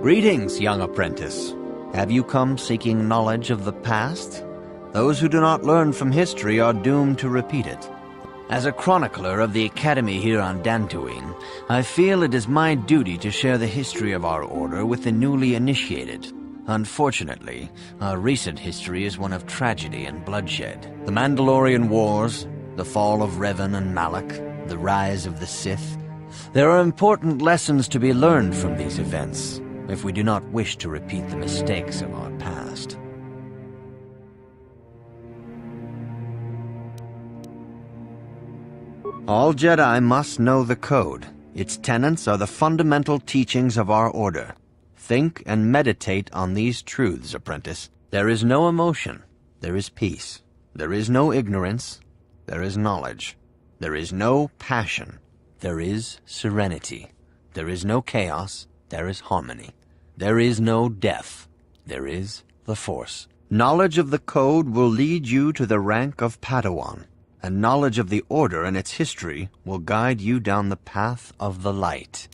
Greetings, young apprentice. Have you come seeking knowledge of the past? Those who do not learn from history are doomed to repeat it. As a chronicler of the Academy here on Dantooine, I feel it is my duty to share the history of our order with the newly initiated. Unfortunately, our recent history is one of tragedy and bloodshed. The Mandalorian Wars, the fall of Revan and Malak, the rise of the Sith. There are important lessons to be learned from these events, if we do not wish to repeat the mistakes of our past. All Jedi must know the Code. Its tenets are the fundamental teachings of our order. Think and meditate on these truths, apprentice. There is no emotion. There is peace. There is no ignorance. There is knowledge. There is no passion. There is serenity. There is no chaos. There is harmony. There is no death. There is the Force. Knowledge of the Code will lead you to the rank of Padawan, and knowledge of the Order and its history will guide you down the path of the light.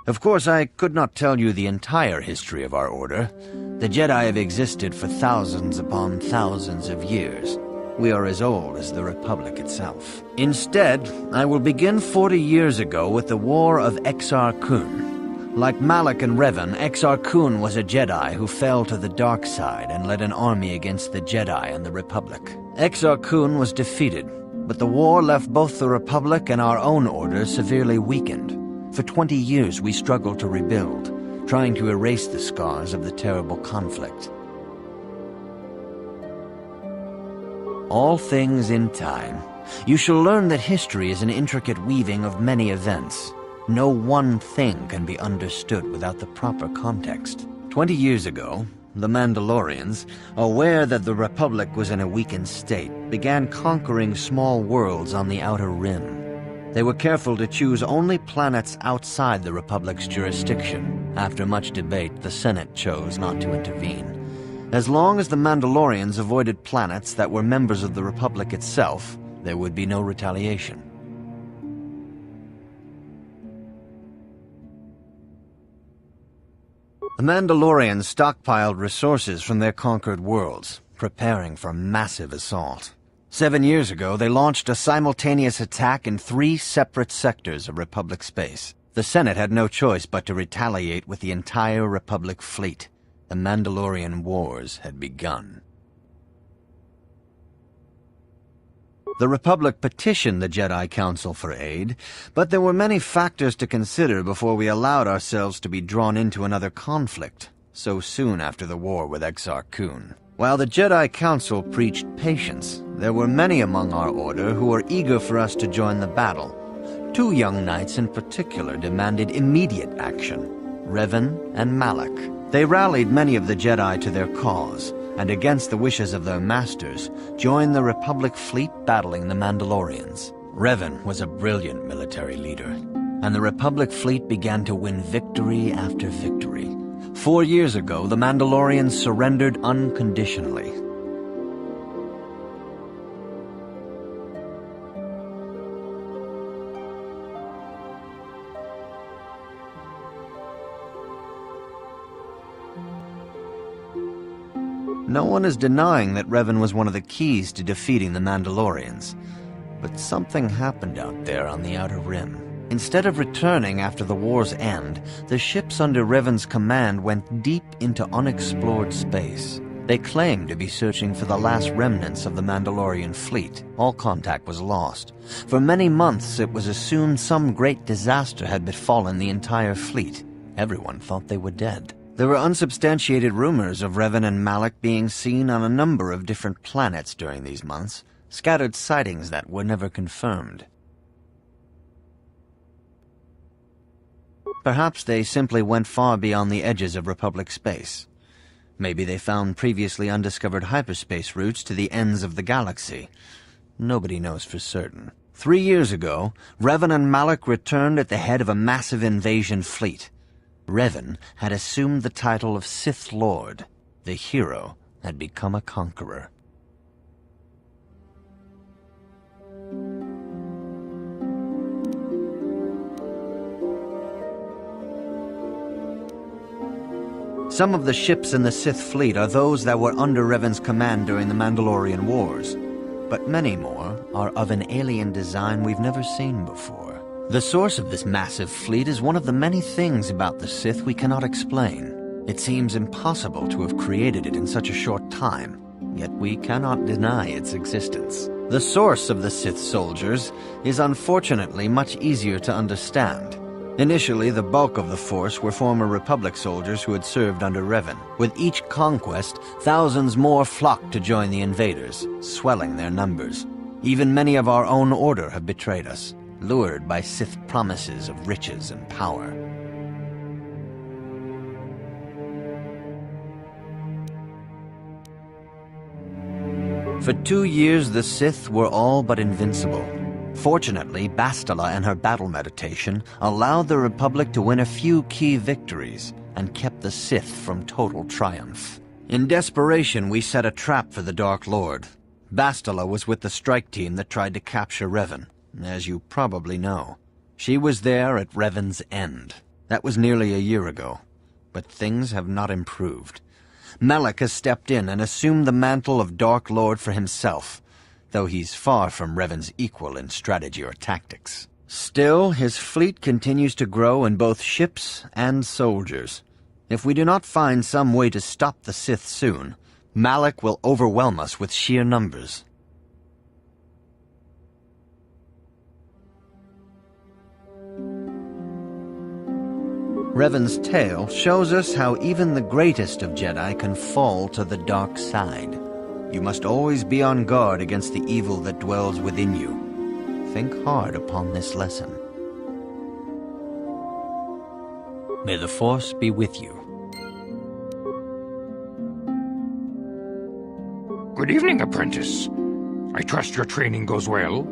Of course, I could not tell you the entire history of our Order. The Jedi have existed for thousands upon thousands of years. We are as old as the Republic itself. Instead, I will begin 40 years ago with the War of Exar Kun. Like Malak and Revan, Exar Kun was a Jedi who fell to the dark side and led an army against the Jedi and the Republic. Exar Kun was defeated, but the war left both the Republic and our own order severely weakened. For 20 years we struggled to rebuild, trying to erase the scars of the terrible conflict. All things in time. You shall learn that history is an intricate weaving of many events. No one thing can be understood without the proper context. 20 years ago, the Mandalorians, aware that the Republic was in a weakened state, began conquering small worlds on the Outer Rim. They were careful to choose only planets outside the Republic's jurisdiction. After much debate, the Senate chose not to intervene. As long as the Mandalorians avoided planets that were members of the Republic itself, there would be no retaliation. The Mandalorians stockpiled resources from their conquered worlds, preparing for a massive assault. 7 years ago, they launched a simultaneous attack in 3 separate sectors of Republic space. The Senate had no choice but to retaliate with the entire Republic fleet. The Mandalorian Wars had begun. The Republic petitioned the Jedi Council for aid, but there were many factors to consider before we allowed ourselves to be drawn into another conflict, so soon after the war with Exar Kun. While the Jedi Council preached patience, there were many among our order who were eager for us to join the battle. 2 young knights in particular demanded immediate action, Revan and Malak. They rallied many of the Jedi to their cause, and against the wishes of their masters, joined the Republic fleet battling the Mandalorians. Revan was a brilliant military leader, and the Republic fleet began to win victory after victory. 4 years ago, the Mandalorians surrendered unconditionally. No one is denying that Revan was one of the keys to defeating the Mandalorians. But something happened out there on the Outer Rim. Instead of returning after the war's end, the ships under Revan's command went deep into unexplored space. They claimed to be searching for the last remnants of the Mandalorian fleet. All contact was lost. For many months it was assumed some great disaster had befallen the entire fleet. Everyone thought they were dead. There were unsubstantiated rumors of Revan and Malak being seen on a number of different planets during these months, scattered sightings that were never confirmed. Perhaps they simply went far beyond the edges of Republic space. Maybe they found previously undiscovered hyperspace routes to the ends of the galaxy. Nobody knows for certain. 3 years ago, Revan and Malak returned at the head of a massive invasion fleet. Revan had assumed the title of Sith Lord. The hero had become a conqueror. Some of the ships in the Sith fleet are those that were under Revan's command during the Mandalorian Wars, but many more are of an alien design we've never seen before. The source of this massive fleet is one of the many things about the Sith we cannot explain. It seems impossible to have created it in such a short time, yet we cannot deny its existence. The source of the Sith soldiers is unfortunately much easier to understand. Initially, the bulk of the force were former Republic soldiers who had served under Revan. With each conquest, thousands more flocked to join the invaders, swelling their numbers. Even many of our own order have betrayed us, lured by Sith promises of riches and power. For 2 years, the Sith were all but invincible. Fortunately, Bastila and her battle meditation allowed the Republic to win a few key victories and kept the Sith from total triumph. In desperation, we set a trap for the Dark Lord. Bastila was with the strike team that tried to capture Revan, as you probably know. She was there at Revan's end. That was nearly a year ago, but things have not improved. Malak has stepped in and assumed the mantle of Dark Lord for himself, though he's far from Revan's equal in strategy or tactics. Still, his fleet continues to grow in both ships and soldiers. If we do not find some way to stop the Sith soon, Malak will overwhelm us with sheer numbers. Revan's tale shows us how even the greatest of Jedi can fall to the dark side. You must always be on guard against the evil that dwells within you. Think hard upon this lesson. May the Force be with you. Good evening, apprentice. I trust your training goes well.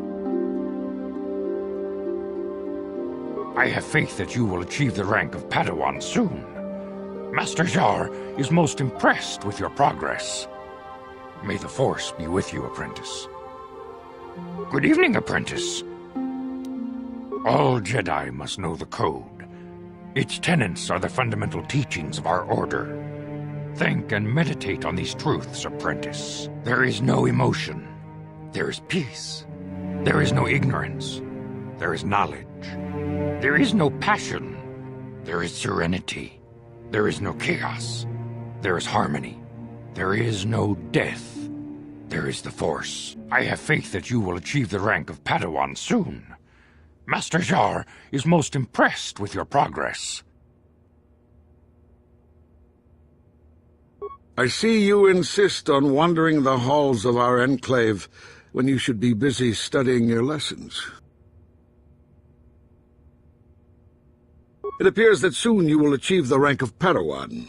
I have faith that you will achieve the rank of Padawan soon. Master Jar is most impressed with your progress. May the Force be with you, apprentice. Good evening, apprentice. All Jedi must know the Code. Its tenets are the fundamental teachings of our order. Think and meditate on these truths, apprentice. There is no emotion. There is peace. There is no ignorance. There is knowledge. There is no passion. There is serenity. There is no chaos. There is harmony. There is no death. There is the Force. I have faith that you will achieve the rank of Padawan soon. Master Jar is most impressed with your progress. I see you insist on wandering the halls of our enclave when you should be busy studying your lessons. It appears that soon you will achieve the rank of Padawan.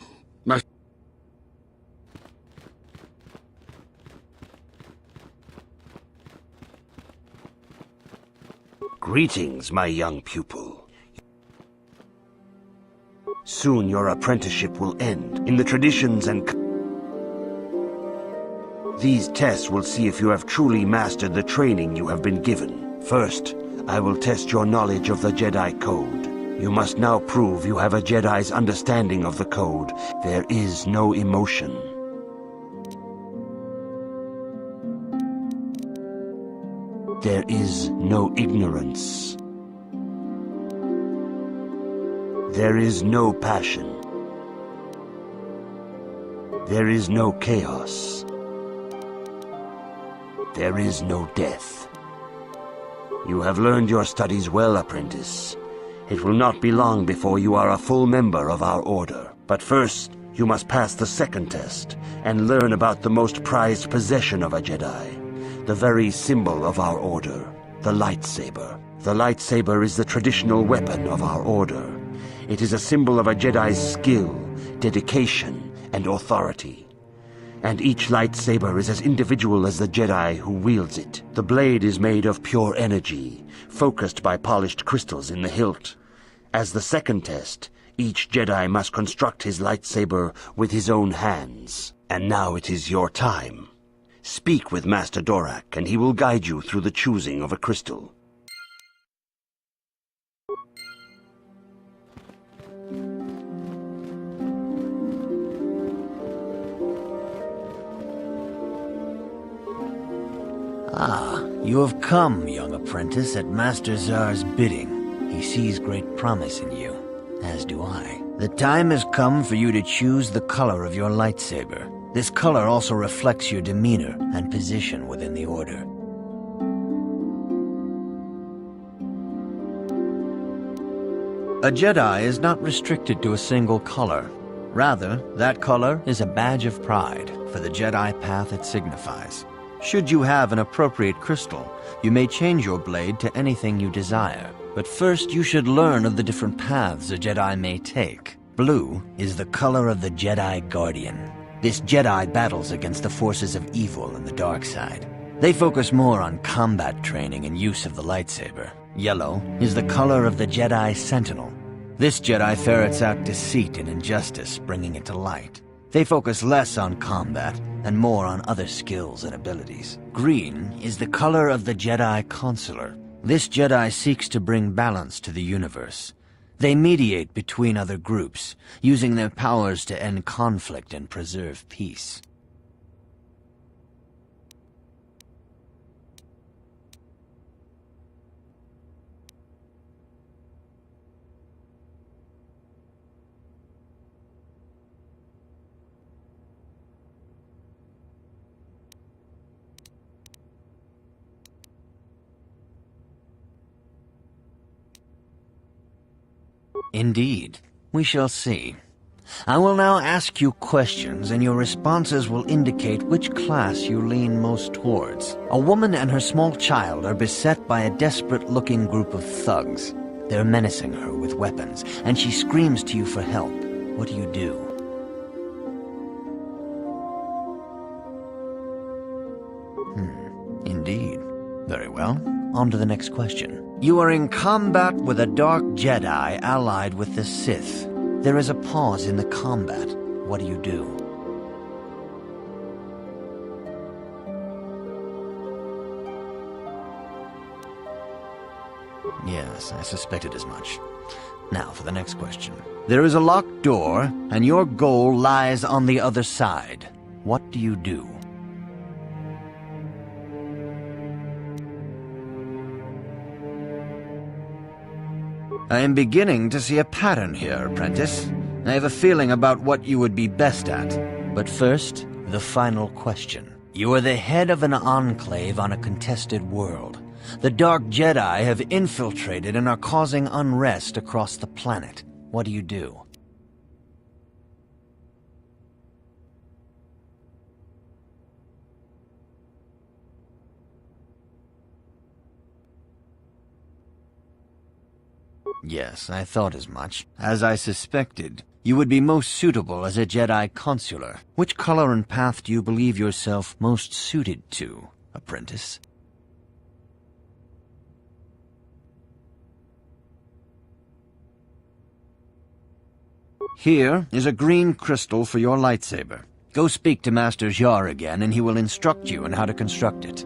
Greetings, my young pupil. Soon your apprenticeship will end. In the traditions and... These tests will see if you have truly mastered the training you have been given. First, I will test your knowledge of the Jedi Code. You must now prove you have a Jedi's understanding of the Code. There is no emotion. There is no ignorance. There is no passion. There is no chaos. There is no death. You have learned your studies well, apprentice. It will not be long before you are a full member of our order. But first, you must pass the second test and learn about the most prized possession of a Jedi, the very symbol of our order, the lightsaber. The lightsaber is the traditional weapon of our order. It is a symbol of a Jedi's skill, dedication, and authority. And each lightsaber is as individual as the Jedi who wields it. The blade is made of pure energy, focused by polished crystals in the hilt. As the second test, each Jedi must construct his lightsaber with his own hands. And now it is your time. Speak with Master Dorak, and he will guide you through the choosing of a crystal. You have come, young apprentice, at Master Czar's bidding. He sees great promise in you, as do I. The time has come for you to choose the color of your lightsaber. This color also reflects your demeanor and position within the Order. A Jedi is not restricted to a single color. Rather, that color is a badge of pride for the Jedi path it signifies. Should you have an appropriate crystal, you may change your blade to anything you desire. But first, you should learn of the different paths a Jedi may take. Blue is the color of the Jedi Guardian. This Jedi battles against the forces of evil and the dark side. They focus more on combat training and use of the lightsaber. Yellow is the color of the Jedi Sentinel. This Jedi ferrets out deceit and injustice, bringing it to light. They focus less on combat and more on other skills and abilities. Green is the color of the Jedi Consular. This Jedi seeks to bring balance to the universe. They mediate between other groups, using their powers to end conflict and preserve peace. Indeed. We shall see. I will now ask you questions, and your responses will indicate which class you lean most towards. A woman and her small child are beset by a desperate-looking group of thugs. They're menacing her with weapons, and she screams to you for help. What do? Indeed. Very well. On to the next question. You are in combat with a dark Jedi allied with the Sith. There is a pause in the combat. What do? Yes, I suspected as much. Now for the next question. There is a locked door, and your goal lies on the other side. What do you do? I am beginning to see a pattern here, apprentice. I have a feeling about what you would be best at. But first, the final question. You are the head of an enclave on a contested world. The Dark Jedi have infiltrated and are causing unrest across the planet. What do? Yes, I thought as much. As I suspected, you would be most suitable as a Jedi Consular. Which color and path do you believe yourself most suited to, apprentice? Here is a green crystal for your lightsaber. Go speak to Master Czar again, and he will instruct you on how to construct it.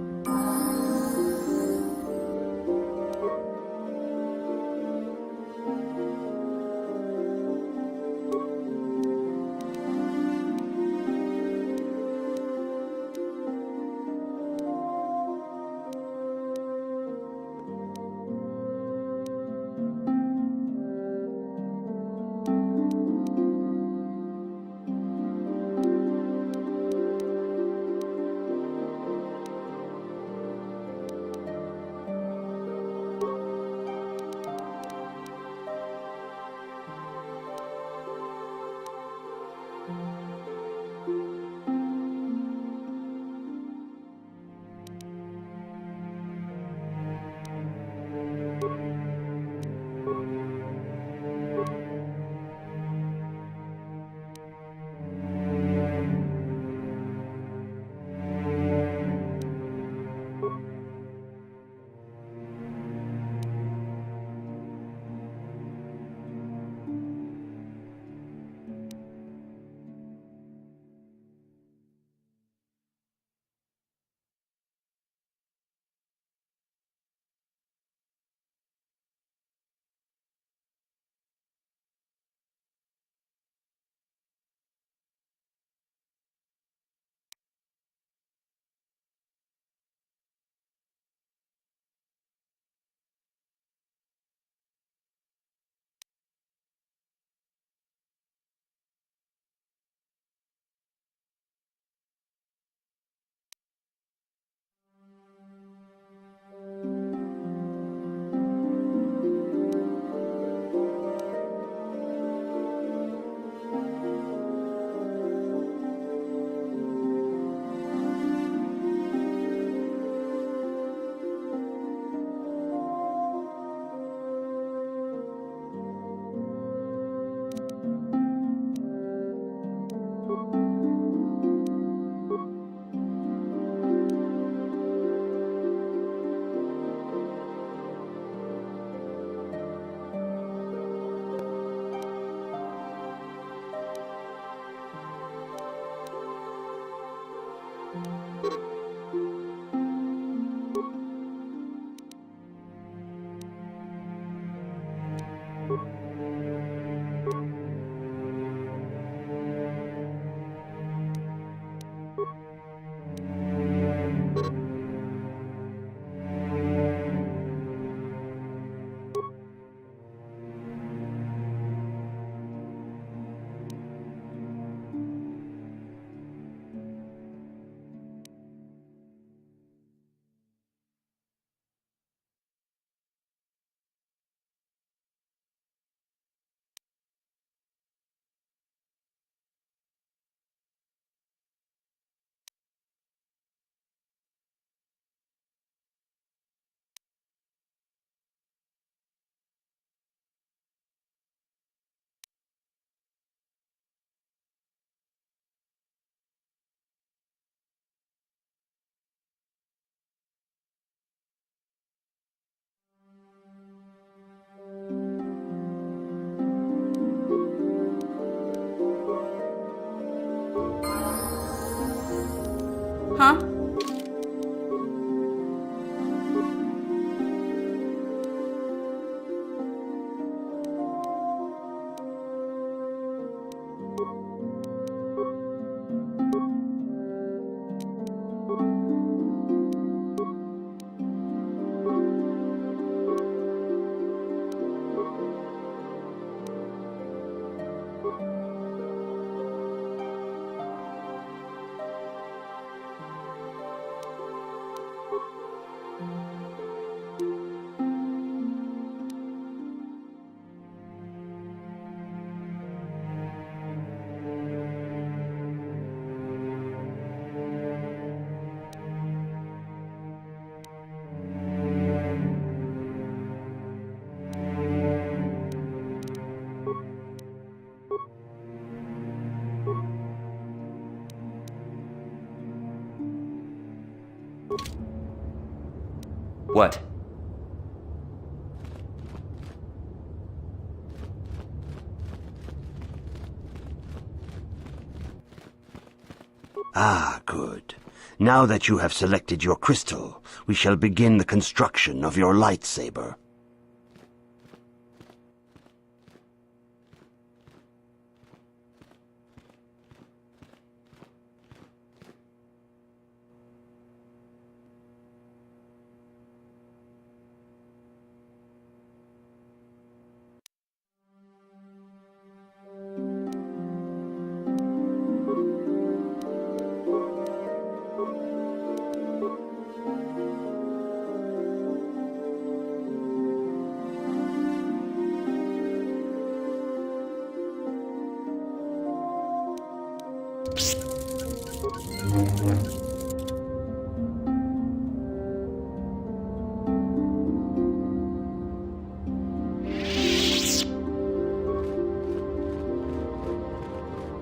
Huh? What? Ah, good. Now that you have selected your crystal, we shall begin the construction of your lightsaber.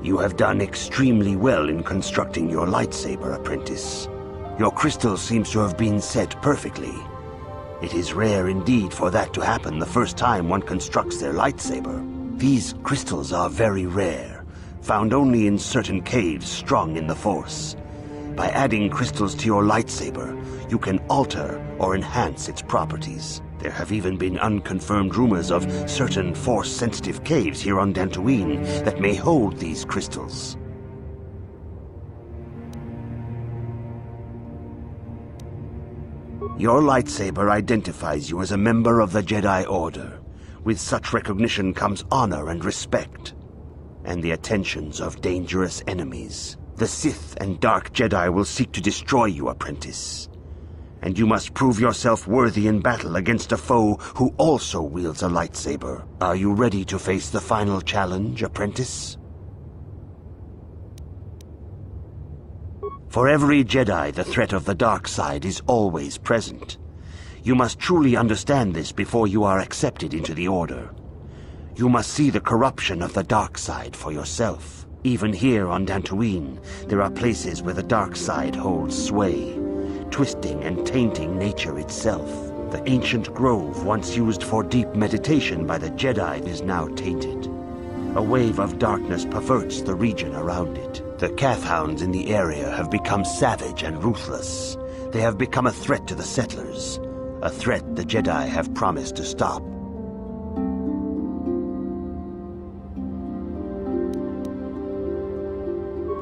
You have done extremely well in constructing your lightsaber, apprentice. Your crystal seems to have been set perfectly. It is rare indeed for that to happen the first time one constructs their lightsaber. These crystals are very rare, found only in certain caves strong in the Force. By adding crystals to your lightsaber, you can alter or enhance its properties. There have even been unconfirmed rumors of certain Force-sensitive caves here on Dantooine that may hold these crystals. Your lightsaber identifies you as a member of the Jedi Order. With such recognition comes honor and respect, and the attentions of dangerous enemies. The Sith and Dark Jedi will seek to destroy you, apprentice. And you must prove yourself worthy in battle against a foe who also wields a lightsaber. Are you ready to face the final challenge, apprentice? For every Jedi, the threat of the dark side is always present. You must truly understand this before you are accepted into the Order. You must see the corruption of the dark side for yourself. Even here on Dantooine, there are places where the dark side holds sway, twisting and tainting nature itself. The ancient grove once used for deep meditation by the Jedi is now tainted. A wave of darkness perverts the region around it. The Kathhounds in the area have become savage and ruthless. They have become a threat to the settlers, a threat the Jedi have promised to stop.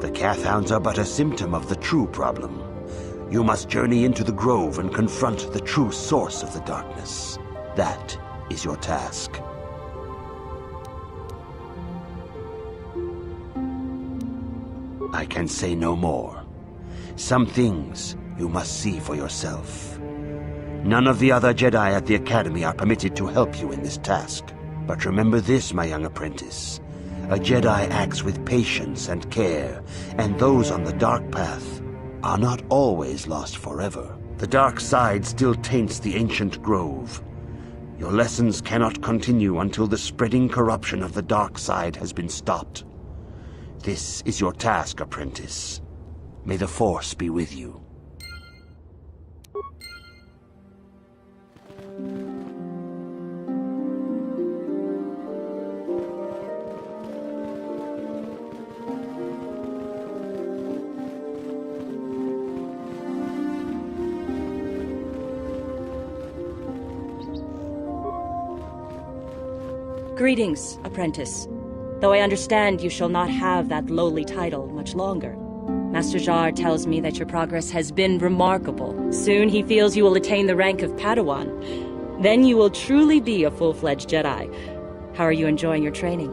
The Cathhounds are but a symptom of the true problem. You must journey into the grove and confront the true source of the darkness. That is your task. I can say no more. Some things you must see for yourself. None of the other Jedi at the Academy are permitted to help you in this task. But remember this, my young apprentice. A Jedi acts with patience and care, and those on the dark path are not always lost forever. The dark side still taints the ancient grove. Your lessons cannot continue until the spreading corruption of the dark side has been stopped. This is your task, apprentice. May the Force be with you. Greetings, apprentice. Though I understand you shall not have that lowly title much longer. Master Jar tells me that your progress has been remarkable. Soon he feels you will attain the rank of Padawan. Then you will truly be a full-fledged Jedi. How are you enjoying your training?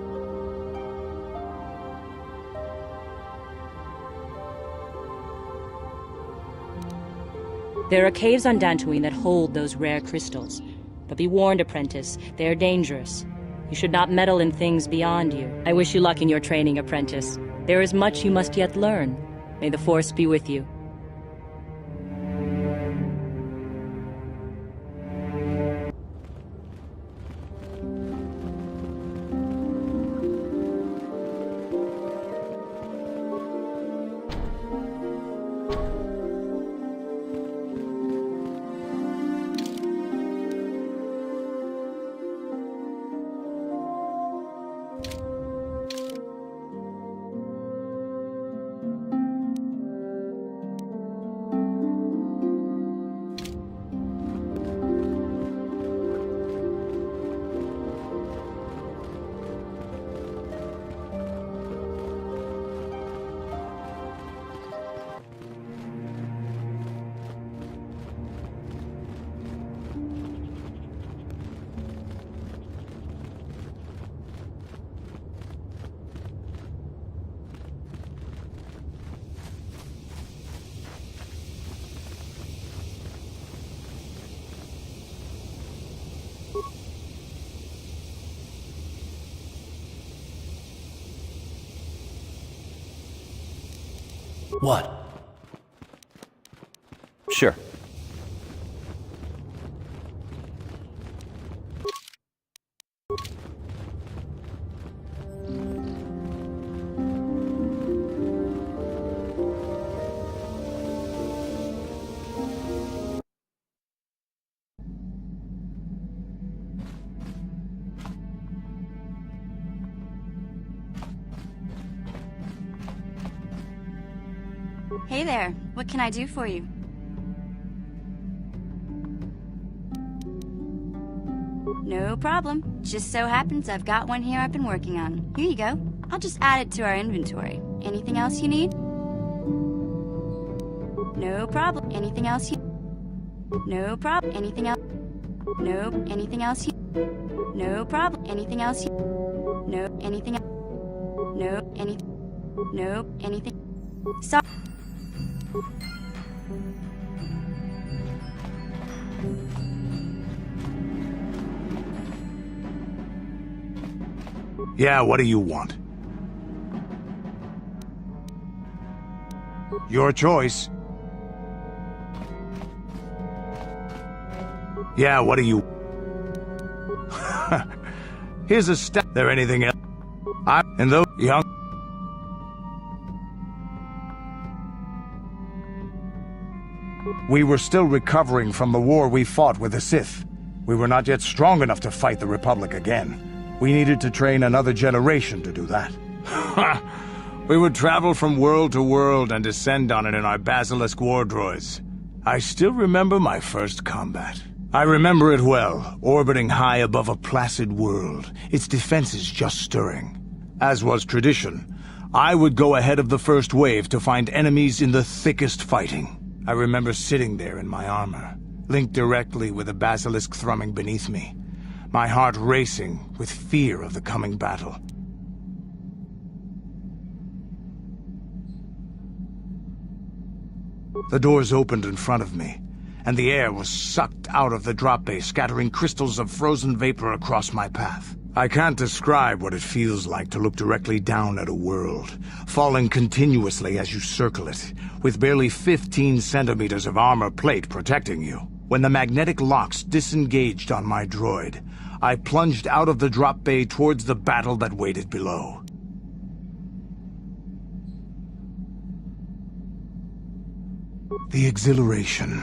There are caves on Dantooine that hold those rare crystals. But be warned, apprentice, they are dangerous. You should not meddle in things beyond you. I wish you luck in your training, apprentice. There is much you must yet learn. May the Force be with you. What? Sure. Hey there, what can I do for you? No problem. Just so happens I've got one here I've been working on. Here you go. I'll just add it to our inventory. Anything else you need? No problem. Anything else you... No problem. Anything else? No. Anything else you... No problem. Anything else you... No. Anything else? No. Anything... No. Anything... Sorry. Yeah, what do you want? Your choice. Yeah, what do you... Here's a step. There anything else? And those young... We were still recovering from the war we fought with the Sith. We were not yet strong enough to fight the Republic again. We needed to train another generation to do that. We would travel from world to world and descend on it in our basilisk war droids. I still remember my first combat. I remember it well, orbiting high above a placid world, its defenses just stirring. As was tradition, I would go ahead of the first wave to find enemies in the thickest fighting. I remember sitting there in my armor, linked directly with a basilisk thrumming beneath me, my heart racing with fear of the coming battle. The doors opened in front of me, and the air was sucked out of the drop bay, scattering crystals of frozen vapor across my path. I can't describe what it feels like to look directly down at a world, falling continuously as you circle it, with barely 15 centimeters of armor plate protecting you. When the magnetic locks disengaged on my droid, I plunged out of the drop bay towards the battle that waited below. The exhilaration,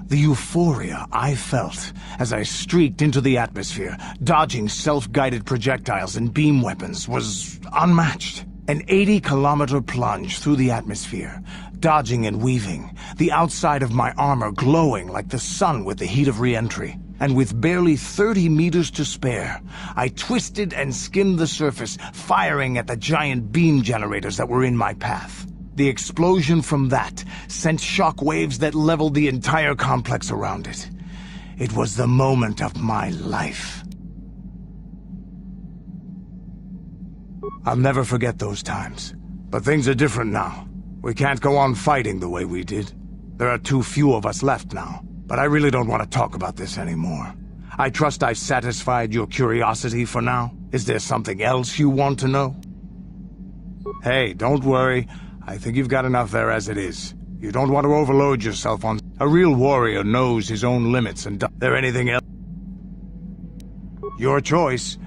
the euphoria I felt as I streaked into the atmosphere, dodging self-guided projectiles and beam weapons, was unmatched. An 80-kilometer plunge through the atmosphere, dodging and weaving, the outside of my armor glowing like the sun with the heat of re-entry. And with barely 30 meters to spare, I twisted and skimmed the surface, firing at the giant beam generators that were in my path. The explosion from that sent shock waves that leveled the entire complex around it. It was the moment of my life. I'll never forget those times. But things are different now. We can't go on fighting the way we did. There are too few of us left now. But I really don't want to talk about this anymore. I trust I've satisfied your curiosity for now. Is there something else you want to know? Hey, don't worry. I think you've got enough there as it is. You don't want to overload yourself on... A real warrior knows his own limits and... There anything else? Your choice.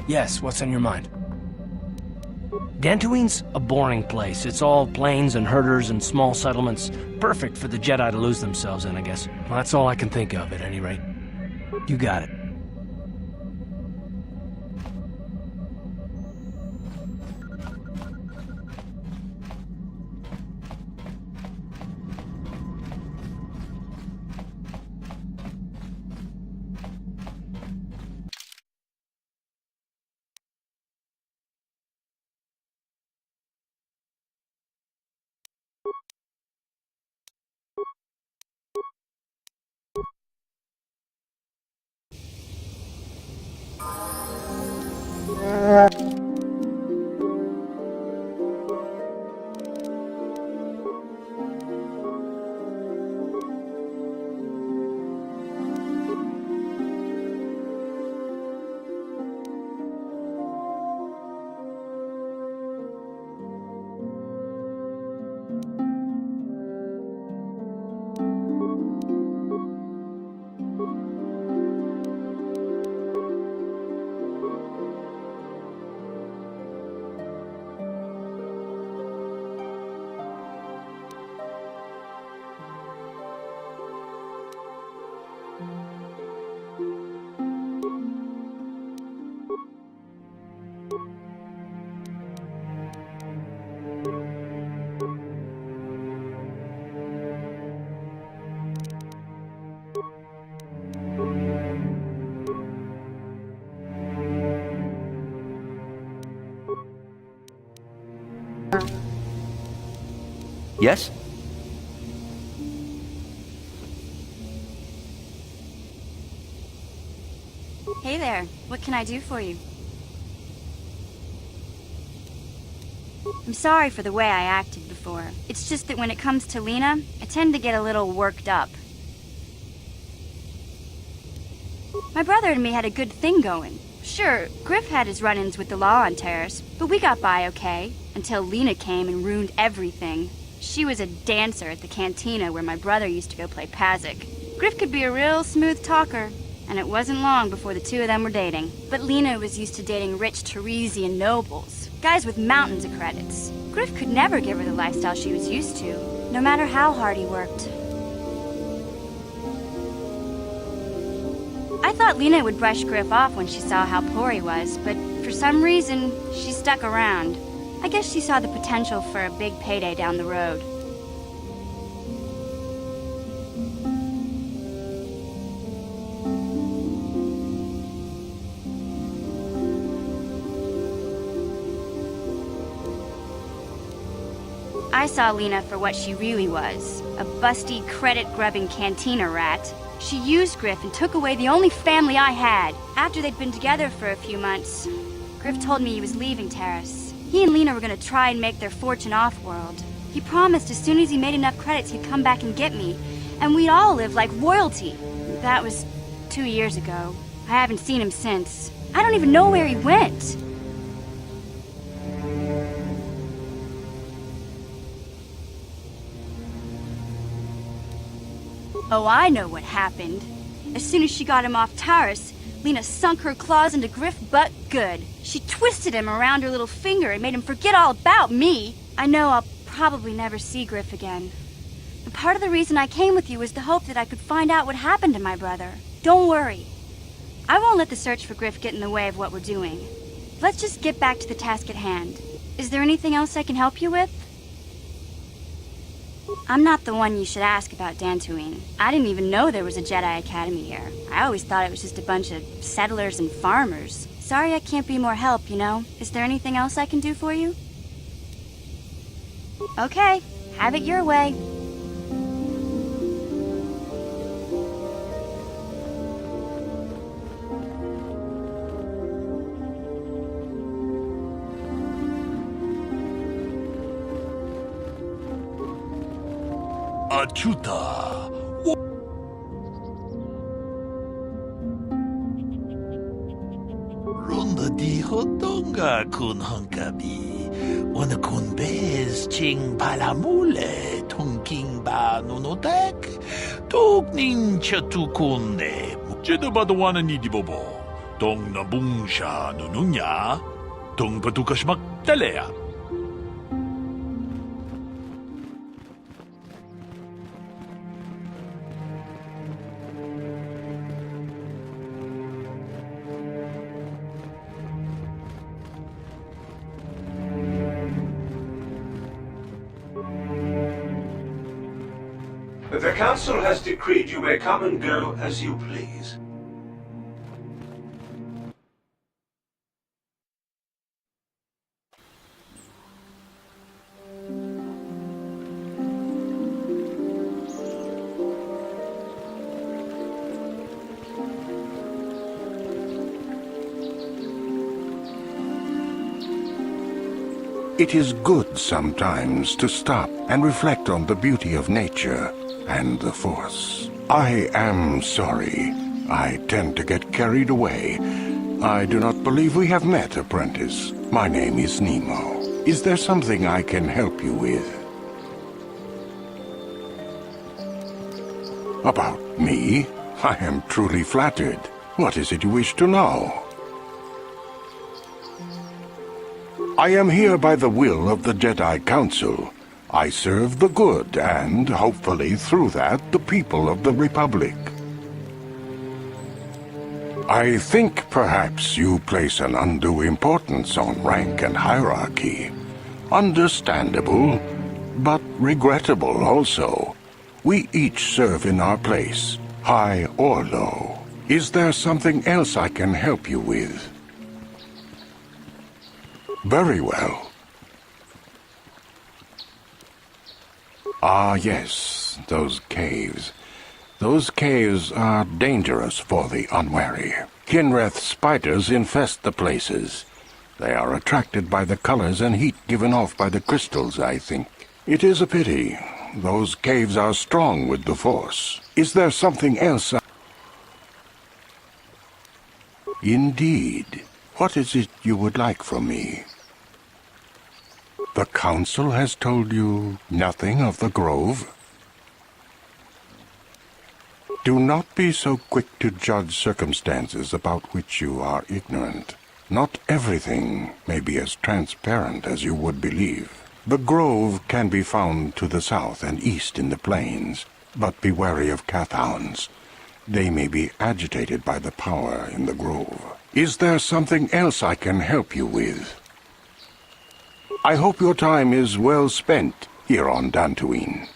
Yes, what's on your mind? Dantooine's a boring place. It's all plains and herders and small settlements. Perfect for the Jedi to lose themselves in, I guess. Well, that's all I can think of, at any rate. You got it. Yes? Hey there, what can I do for you? I'm sorry for the way I acted before. It's just that when it comes to Lena, I tend to get a little worked up. My brother and me had a good thing going. Sure, Griff had his run-ins with the law on Terrace, but we got by okay, until Lena came and ruined everything. She was a dancer at the cantina where my brother used to go play Pazik. Griff could be a real smooth talker, and it wasn't long before the two of them were dating. But Lena was used to dating rich Teresian nobles, guys with mountains of credits. Griff could never give her the lifestyle she was used to, no matter how hard he worked. I thought Lena would brush Griff off when she saw how poor he was, but for some reason, she stuck around. I guess she saw the potential for a big payday down the road. I saw Lena for what she really was, a busty, credit-grubbing cantina rat. She used Griff and took away the only family I had. After they'd been together for a few months, Griff told me he was leaving Terrace. He and Lena were gonna try and make their fortune off-world. He promised as soon as he made enough credits he'd come back and get me, and we'd all live like royalty. That was 2 years ago. I haven't seen him since. I don't even know where he went. Oh, I know what happened. As soon as she got him off Taurus, Lena sunk her claws into Griff but good. She twisted him around her little finger and made him forget all about me. I know I'll probably never see Griff again. But part of the reason I came with you was the hope that I could find out what happened to my brother. Don't worry. I won't let the search for Griff get in the way of what we're doing. Let's just get back to the task at hand. Is there anything else I can help you with? I'm not the one you should ask about Dantooine. I didn't even know there was a Jedi Academy here. I always thought it was just a bunch of settlers and farmers. Sorry I can't be more help, you know? Is there anything else I can do for you? Okay, have it your way. Achuta. Ronda di hotonga kun hankabi. Wana kun bez ching palamule tongking ba nunotek. Tognin chatukunde. Jedabadawana ni dibobo. Tong nabungsha nununya. Tong patukashmak talea. The Council has decreed you may come and go as you please. It is good sometimes to stop and reflect on the beauty of nature and the Force. I am sorry. I tend to get carried away. I do not believe we have met, apprentice. My name is Nemo. Is there something I can help you with? About me? I am truly flattered. What is it you wish to know? I am here by the will of the Jedi Council. I serve the good and, hopefully through that, the people of the Republic. I think perhaps you place an undue importance on rank and hierarchy. Understandable, but regrettable also. We each serve in our place, high or low. Is there something else I can help you with? Very well. Ah, yes, those caves. Those caves are dangerous for the unwary. Kinreth spiders infest the places. They are attracted by the colors and heat given off by the crystals, I think. It is a pity. Those caves are strong with the Force. Is there something else? Indeed. What is it you would like from me? The Council has told you nothing of the Grove? Do not be so quick to judge circumstances about which you are ignorant. Not everything may be as transparent as you would believe. The Grove can be found to the south and east in the plains, but be wary of Cathounds. They may be agitated by the power in the Grove. Is there something else I can help you with? I hope your time is well spent here on Dantooine.